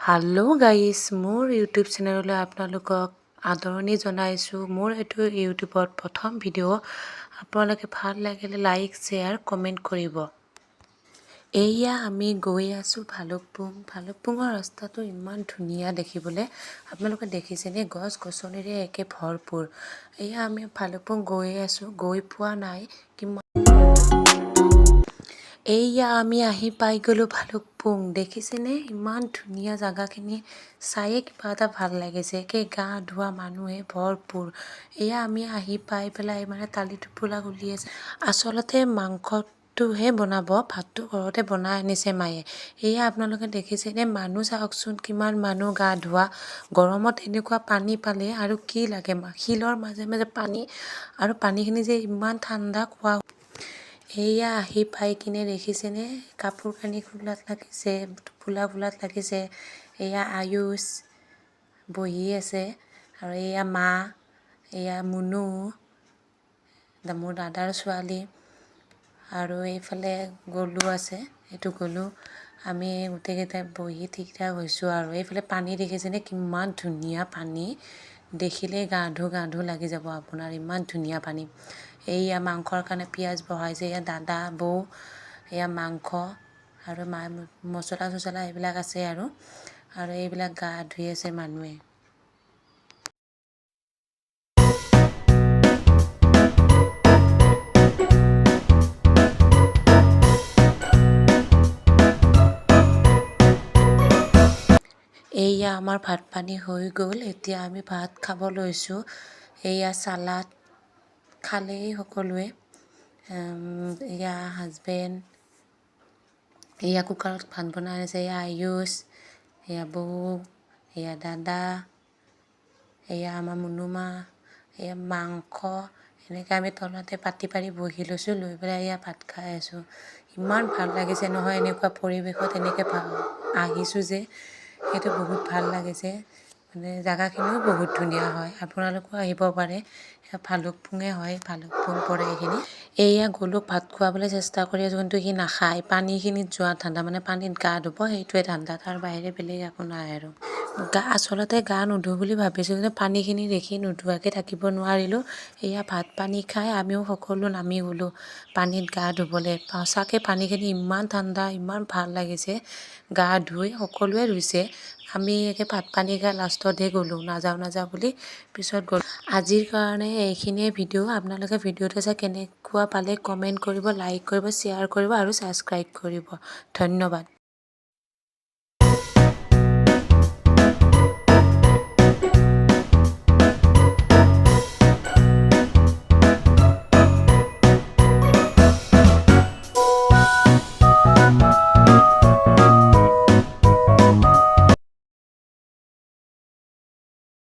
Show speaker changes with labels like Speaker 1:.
Speaker 1: Hello' guys, মোৰ YouTube চেনেললৈ আপোনালোকক আদৰণি জনাইছোঁ। মোৰ এইটো ইউটিউবত প্ৰথম ভিডিঅ'। আপোনালোকে ভাল লাগিলে লাইক শ্বেয়াৰ কমেণ্ট কৰিব। এয়া আমি গৈ আছোঁ ভালুকপুঙৰ ৰাস্তাটো ইমান ধুনীয়া দেখিবলৈ। আপোনালোকে দেখিছেনে, গছ গছনিৰে একে ভৰপূৰ। এয়া আমি ভালুকপুং গৈ আছোঁ, গৈ পোৱা নাই কিমান। এইয়া আমি আহি পাই গ'লোঁ ভালুকপুং। দেখিছেনে ইমান ধুনীয়া জেগাখিনি, চায়ে কিবা এটা ভাল লাগিছে। একে গা ধোৱা মানুহে ভৰপূৰ। এয়া আমি আহি পাই পেলাই মানে তালি টোপোলা খুলি আছে। আচলতে মাংসটোহে বনাব, ভাতটো ঘৰতে বনাই আনিছে মায়ে। এয়া আপোনালোকে দেখিছেনে, মানুহ চাওকচোন কিমান মানুহ গা ধোৱা। গৰমত এনেকুৱা পানী পালে আৰু কি লাগে। শিলৰ মাজে মাজে পানী, আৰু পানীখিনি যে ইমান ঠাণ্ডা খোৱা। এয়া আহি পাই কিনে দেখিছেনে, কাপোৰ কানি খোলাত লাগিছে, টোপোলা খোলাত লাগিছে। এয়া আয়ুষ বহি আছে, আৰু এয়া মা, এয়া মুনু, মোৰ দাদাৰ ছোৱালী, আৰু এইফালে গলু আছে। এইটো গলু। আমি গোটেইকেইটাই বহি ঠিক ঠাক হৈছোঁ। আৰু এইফালে পানী দেখিছেনে কিমান ধুনীয়া পানী, দেখিলেই গা ধো লাগি যাব আপোনাৰ, ইমান ধুনীয়া পানী। এইয়া মাংসৰ কাৰণে পিঁয়াজ বহাইছে। এয়া দাদা বৌ, এয়া মাংস, আৰু মায়ে মছলা চছলা এইবিলাক আছে। আৰু এইবিলাক গা ধুই আছে মানুহে। এইয়া আমাৰ ভাত পানী হৈ গ'ল। এতিয়া আমি ভাত খাব লৈছোঁ। এইয়া চালাড খালেই সকলোৱে। এয়া হাজবেণ্ড, এয়া কুকাৰত ভাত বনাই আছে। এয়া আয়ুষ, এয়া বৌ, এয়া দাদা, এয়া আমাৰ মুনুমা, এয়া মাংস। এনেকৈ আমি তলতে পাতি পাৰি বহি লৈছোঁ, লৈ পেলাই এয়া ভাত খাই আছোঁ। ইমান ভাল লাগিছে নহয়, এনেকুৱা পৰিৱেশত এনেকৈ আহিছোঁ যে, সেইটো বহুত ভাল লাগিছে। মানে জেগাখিনিও বহুত ধুনীয়া হয়, আপোনালোকেও আহিব পাৰে। ভালুকপুঙে হয়, ভালুকপুং পৰে এইখিনি। এয়া গলুক ভাত খুৱাবলৈ চেষ্টা কৰি আছোঁ, কিন্তু সি নাখায়। পানীখিনিত যোৱা ধান্দা, মানে পানীত গা ধুব, সেইটোৱে ধান্দা, তাৰ বাহিৰে বেলেগ একো নাই। আৰু আচলতে গা নুধো বুলি ভাবিছোঁ, কিন্তু পানীখিনি দেখি নোধোৱাকৈ থাকিব নোৱাৰিলোঁ। এয়া ভাত পানী খাই আমিও সকলো নামি গ'লোঁ পানীত গা ধুবলৈ। সঁচাকৈ পানীখিনি ইমান ঠাণ্ডা, ইমান ভাল লাগিছে। গা ধুই সকলোৱে ধুইছে, আমি একে ভাত পানী খাই লাষ্টতহে গ'লোঁ, নাযাওঁ বুলি পিছত গ'লোঁ। আজিৰ কাৰণে এইখিনিয়ে ভিডিঅ'। আপোনালোকে ভিডিঅ'টো চাই কেনেকুৱা পালে কমেণ্ট কৰিব, লাইক কৰিব, শ্বেয়াৰ কৰিব, আৰু ছাবস্ক্ৰাইব কৰিব। ধন্যবাদ।